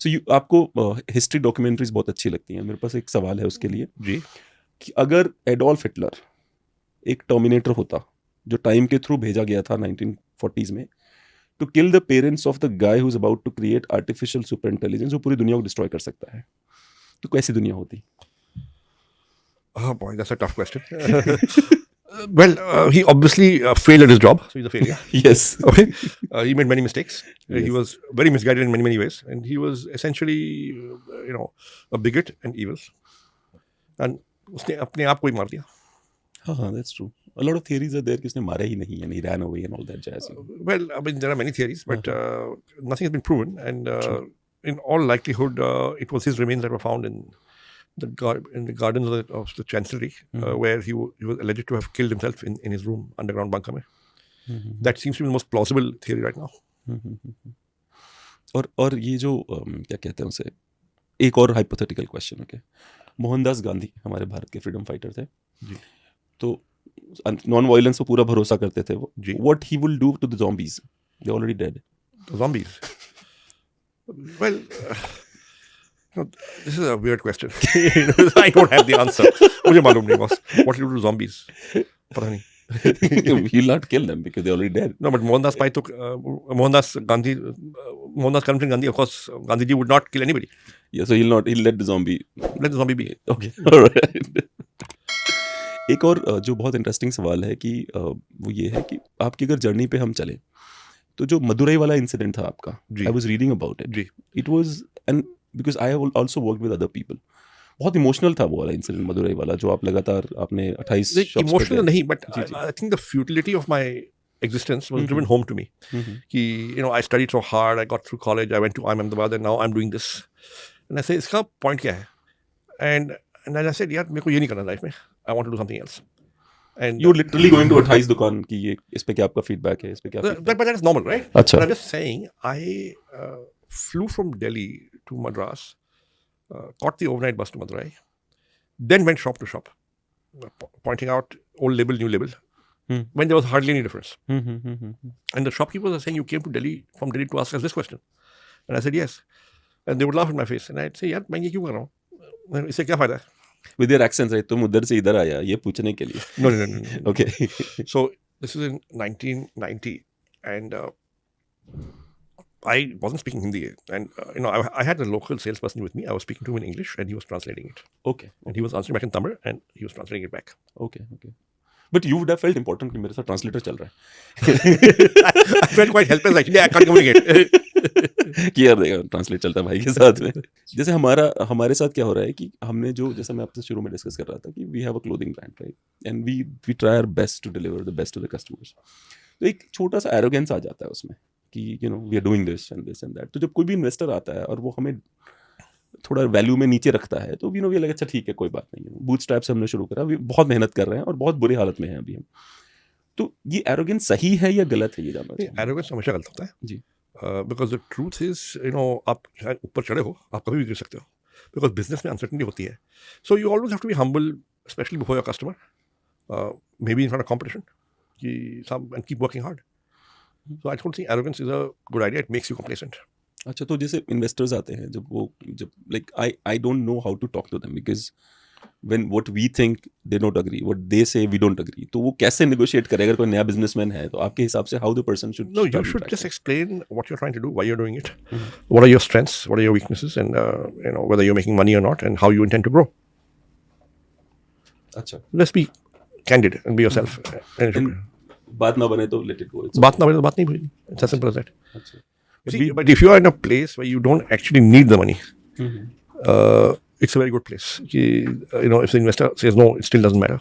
सो आपको history documentaries बहुत अच्छी लगती हैं. मेरे पास एक सवाल है उसके लिए जी. कि अगर एडोल्फ हिटलर एक टर्मिनेटर होता जो टाइम के थ्रू भेजा गया था 1940s में to kill the parents of the guy who is about to create artificial super intelligence जो पूरी दुनिया को डिस्ट्रॉय कर सकता है, तो कैसी दुनिया होती? Oh boy, that's a tough question. Well, he obviously failed at his job, so he's a failure. Yes. Okay. He made many mistakes. Yes. He was very misguided in many ways, and he was essentially, a bigot and evil. And उसने अपने आप को ही मार दिया. हाँ, that's true. A lot of theories are there कि उसने मारा ही नहीं and he ran away and all that jazz. Well, I mean, there are many theories, but nothing has been proven. And in all likelihood, it was his remains that were found in the gardens of the chancellery, where he was alleged to have killed himself in his room, underground bunker mein. That seems to be the most plausible theory right now. और ये जो क्या कहते हैं उसे, एक और hypothetical question. Okay, Mohandas Gandhi हमारे भारत के फ्रीडम फाइटर थे जी. तो नॉन वायलेंस पर पूरा भरोसा करते थे वो जी. What he will do to the zombies? They're already dead. The zombies. Well, this is a weird question. I don't have the answer. मुझे मालूम नहीं boss. What will you do to zombies? पता नहीं. He'll not kill them because they're already dead. No, but Mohandas Pai took Mohandas Karamchand Gandhi. Of course, Gandhiji would not kill anybody. Yeah, so he'll let the zombie be. Okay, all right. एक और जो बहुत interesting सवाल है कि वो ये है कि आपकी अगर जर्नी पे हम चले तो जो मदुरई वाला इंसिडेंट था आपका, I was reading about it. It was and because I have also worked with other people, बहुत इमोशनल था वो वाला इंसिडेंट मदुरई वाला जो आप लगातार आपने 28 शॉप्स इमोशनल नहीं, but I think the futility of my existence was driven home to me. Ki, I studied so hard, I got through college, I went to IIM Ahmedabad, and now I'm doing this. And I say, इसका point क्या है? And I said, यार मेरे को ये नहीं करना life में. I want to do something else. And you're literally going to 28 दुकान की ये इस पे क्या आपका फीडबैक है, इस पे क्या but that is normal, right? अच्छा. But I'm just saying, I flew from Delhi to Madras, caught the overnight bus to Madurai, then went shop to shop, pointing out old label, new label, when there was hardly any difference. And the shopkeepers are saying, you came to Delhi, from Delhi to ask us this question. And I said, yes. And they would laugh in my face. And I'd say, यार मैं ये क्यों कर रहा हूँ? इससे क्या फायदा है? With your accents, right? तुम उधर से इधर आया ये पूछने के लिए. No. Okay. So this is in 1990, and I wasn't speaking Hindi, and I had a local salesperson with me. I was speaking to him in English, and he was translating it. Okay. And he was answering back in Tamil, and he was translating it back. Okay. But you would have felt important कि मेरे साथ translator चल रहा है. I felt quite helpless actually. I can't communicate. कि यार देखा translate चलता है भाई के साथ में. जैसे हमारे साथ क्या हो रहा है कि हमने जो, जैसा मैं आपसे शुरू में डिस्कस कर रहा था कि we have a clothing brand, right, and we try our best to deliver the best to the customers. तो एक छोटा सा एरोगेंस आ जाता है उसमें कि we are doing this and that. तो जब कोई भी इन्वेस्टर आता है और वो हमें थोड़ा वैल्यू में नीचे रखता है तो वी लगे अच्छा ठीक है कोई बात नहीं है. बूटस्ट्रैप से हमने शुरू करा, बहुत मेहनत कर रहे हैं और बहुत बुरी हालत में हैं अभी हम. तो ये एरोगेंस सही है या गलत है, ये जानना चाहिए. एरोगेंस हमेशा गलत होता है जी. बिकॉज द ट्रूथ इज आप शायद ऊपर चढ़े हो, आप कभी भी गिर सकते हो, बिकॉज बिजनेस में अनसर्टेनिटी होती है. So you always have to be humble, specially before your customer, maybe in front of competition, and keep working hard. So I don't think arrogance is a good idea. It makes you complacent. अच्छा, तो जैसे investors आते हैं जब like I don't know how to talk to them because when what we think they don't agree, what they say we don't agree, तो वो कैसे negotiate करे अगर कोई नया businessman है तो आपके हिसाब से how the person should. No, you should just explain what you're trying to do, why you're doing it, what are your strengths, what are your weaknesses, and whether you're making money or not, and how you intend to grow. अच्छा, let's be candid and be yourself. And बात ना बने तो let it go. बात ना बने तो बात नहीं बनेगी. It's as simple as that. अच्छा. But if you are in a place where you don't actually need the money, it's a very good place. If the investor says no, it still doesn't matter.